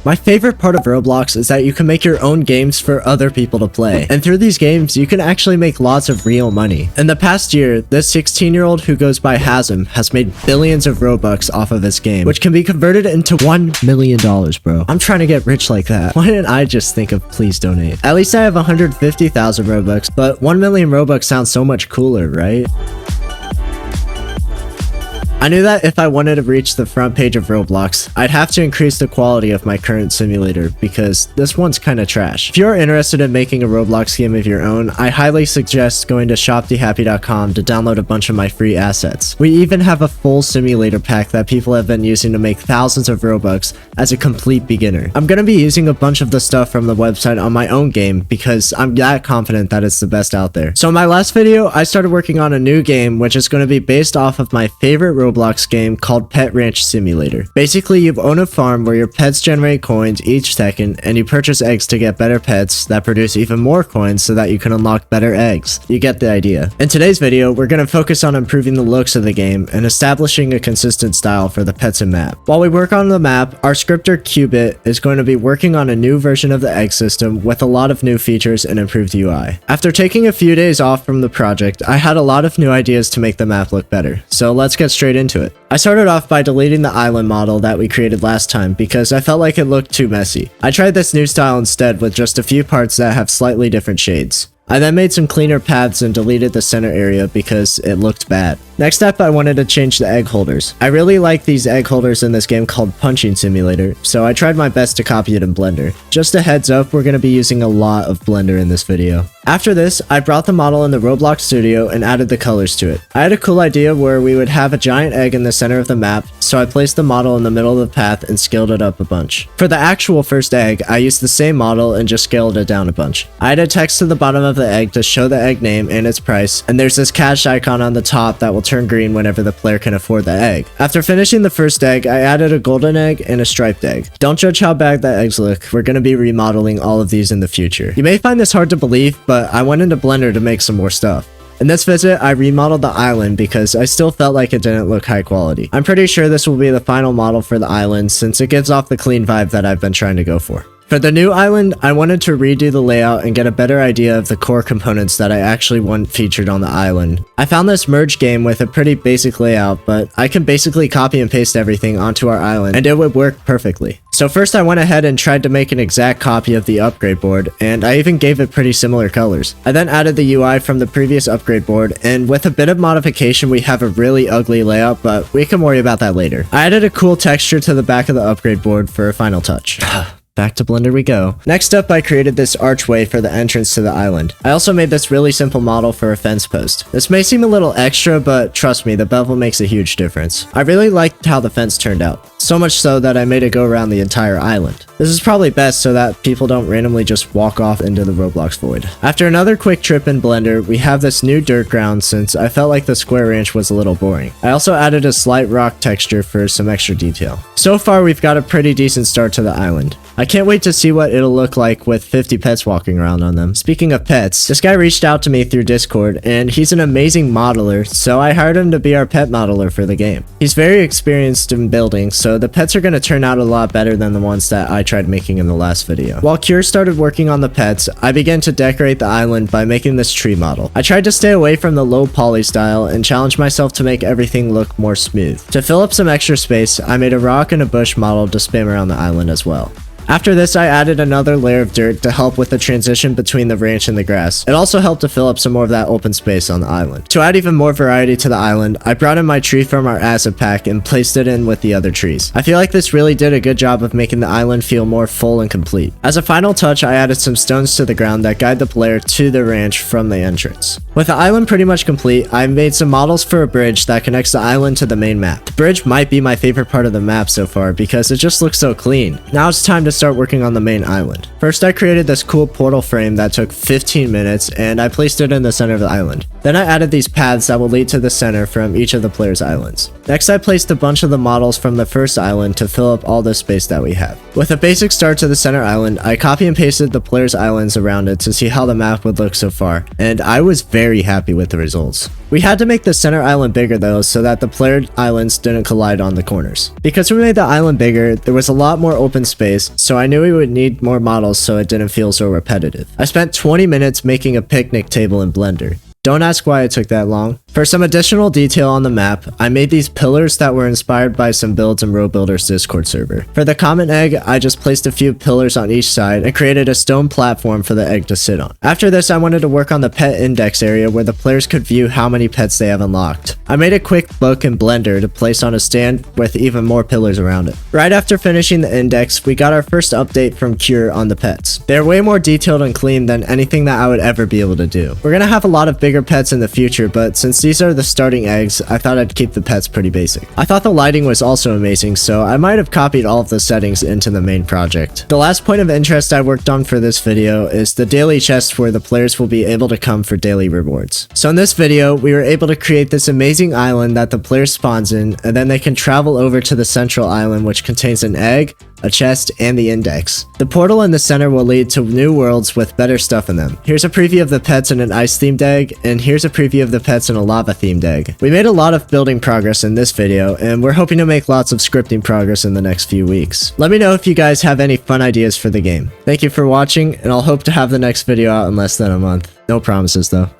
My favorite part of Roblox is that you can make your own games for other people to play. And through these games, you can actually make lots of real money. In the past year, this 16-year-old who goes by Hasm has made billions of Robux off of this game, which can be converted into $1 million, bro. I'm trying to get rich like that. Why didn't I just think of please donate? At least I have 150,000 Robux, but 1 million Robux sounds so much cooler, right? I knew that if I wanted to reach the front page of Roblox, I'd have to increase the quality of my current simulator because this one's kinda trash. If you're interested in making a Roblox game of your own, I highly suggest going to shopthehappy.com to download a bunch of my free assets. We even have a full simulator pack that people have been using to make thousands of Robux as a complete beginner. I'm gonna be using a bunch of the stuff from the website on my own game because I'm that confident that it's the best out there. So in my last video, I started working on a new game which is gonna be based off of my favorite Roblox game called Pet Ranch Simulator. Basically, you own a farm where your pets generate coins each second, and you purchase eggs to get better pets that produce even more coins so that you can unlock better eggs. You get the idea. In today's video, we're going to focus on improving the looks of the game and establishing a consistent style for the pets and map. While we work on the map, our scripter Qubit is going to be working on a new version of the egg system with a lot of new features and improved UI. After taking a few days off from the project, I had a lot of new ideas to make the map look better, so let's get straight into it. I started off by deleting the island model that we created last time because I felt like it looked too messy. I tried this new style instead with just a few parts that have slightly different shades. I then made some cleaner paths and deleted the center area because it looked bad. Next up, I wanted to change the egg holders. I really like these egg holders in this game called Punching Simulator, so I tried my best to copy it in Blender. Just a heads up, we're going to be using a lot of Blender in this video. After this, I brought the model in the Roblox studio and added the colors to it. I had a cool idea where we would have a giant egg in the center of the map, so I placed the model in the middle of the path and scaled it up a bunch. For the actual first egg, I used the same model and just scaled it down a bunch. I added text to the bottom of the egg to show the egg name and its price, and there's this cash icon on the top that will turn green whenever the player can afford the egg. After finishing the first egg, I added a golden egg and a striped egg. Don't judge how bad the eggs look, we're going to be remodeling all of these in the future. You may find this hard to believe, but I went into Blender to make some more stuff. In this visit, I remodeled the island because I still felt like it didn't look high quality. I'm pretty sure this will be the final model for the island since it gives off the clean vibe that I've been trying to go for. For the new island, I wanted to redo the layout and get a better idea of the core components that I actually want featured on the island. I found this merge game with a pretty basic layout, but I can basically copy and paste everything onto our island and it would work perfectly. So first I went ahead and tried to make an exact copy of the upgrade board, and I even gave it pretty similar colors. I then added the UI from the previous upgrade board, and with a bit of modification we have a really ugly layout, but we can worry about that later. I added a cool texture to the back of the upgrade board for a final touch. Back to Blender we go. Next up, I created this archway for the entrance to the island. I also made this really simple model for a fence post. This may seem a little extra, but trust me, the bevel makes a huge difference. I really liked how the fence turned out. So much so that I made it go around the entire island. This is probably best so that people don't randomly just walk off into the Roblox void. After another quick trip in Blender, we have this new dirt ground since I felt like the square ranch was a little boring. I also added a slight rock texture for some extra detail. So far, we've got a pretty decent start to the island. I can't wait to see what it'll look like with 50 pets walking around on them. Speaking of pets, this guy reached out to me through Discord, and he's an amazing modeler, so I hired him to be our pet modeler for the game. He's very experienced in building, so the pets are going to turn out a lot better than the ones that I tried making in the last video. While Cure started working on the pets, I began to decorate the island by making this tree model. I tried to stay away from the low poly style and challenged myself to make everything look more smooth. To fill up some extra space, I made a rock and a bush model to spam around the island as well. After this, I added another layer of dirt to help with the transition between the ranch and the grass. It also helped to fill up some more of that open space on the island. To add even more variety to the island, I brought in my tree from our asset pack and placed it in with the other trees. I feel like this really did a good job of making the island feel more full and complete. As a final touch, I added some stones to the ground that guide the player to the ranch from the entrance. With the island pretty much complete, I made some models for a bridge that connects the island to the main map. The bridge might be my favorite part of the map so far because it just looks so clean. Now it's time to start working on the main island. First, I created this cool portal frame that took 15 minutes and I placed it in the center of the island. Then I added these paths that will lead to the center from each of the players' islands. Next, I placed a bunch of the models from the first island to fill up all the space that we have. With a basic start to the center island, I copy and pasted the players' islands around it to see how the map would look so far, and I was very happy with the results. We had to make the center island bigger though, so that the player islands didn't collide on the corners. Because we made the island bigger, there was a lot more open space, so I knew we would need more models so it didn't feel so repetitive. I spent 20 minutes making a picnic table in Blender. Don't ask why it took that long. For some additional detail on the map, I made these pillars that were inspired by some builds in RoBuilder's Discord server. For the common egg, I just placed a few pillars on each side and created a stone platform for the egg to sit on. After this, I wanted to work on the pet index area where the players could view how many pets they have unlocked. I made a quick book in Blender to place on a stand with even more pillars around it. Right after finishing the index, we got our first update from Cure on the pets. They're way more detailed and clean than anything that I would ever be able to do. We're gonna have a lot of bigger pets in the future, but since these are the starting eggs, I thought I'd keep the pets pretty basic. I thought the lighting was also amazing, so I might have copied all of the settings into the main project. The last point of interest I worked on for this video is the daily chest where the players will be able to come for daily rewards. So in this video, we were able to create this amazing island that the player spawns in, and then they can travel over to the central island, which contains an egg, a chest, and the index. The portal in the center will lead to new worlds with better stuff in them. Here's a preview of the pets in an ice-themed egg, and here's a preview of the pets in a lava-themed egg. We made a lot of building progress in this video, and we're hoping to make lots of scripting progress in the next few weeks. Let me know if you guys have any fun ideas for the game. Thank you for watching, and I'll hope to have the next video out in less than a month. No promises though.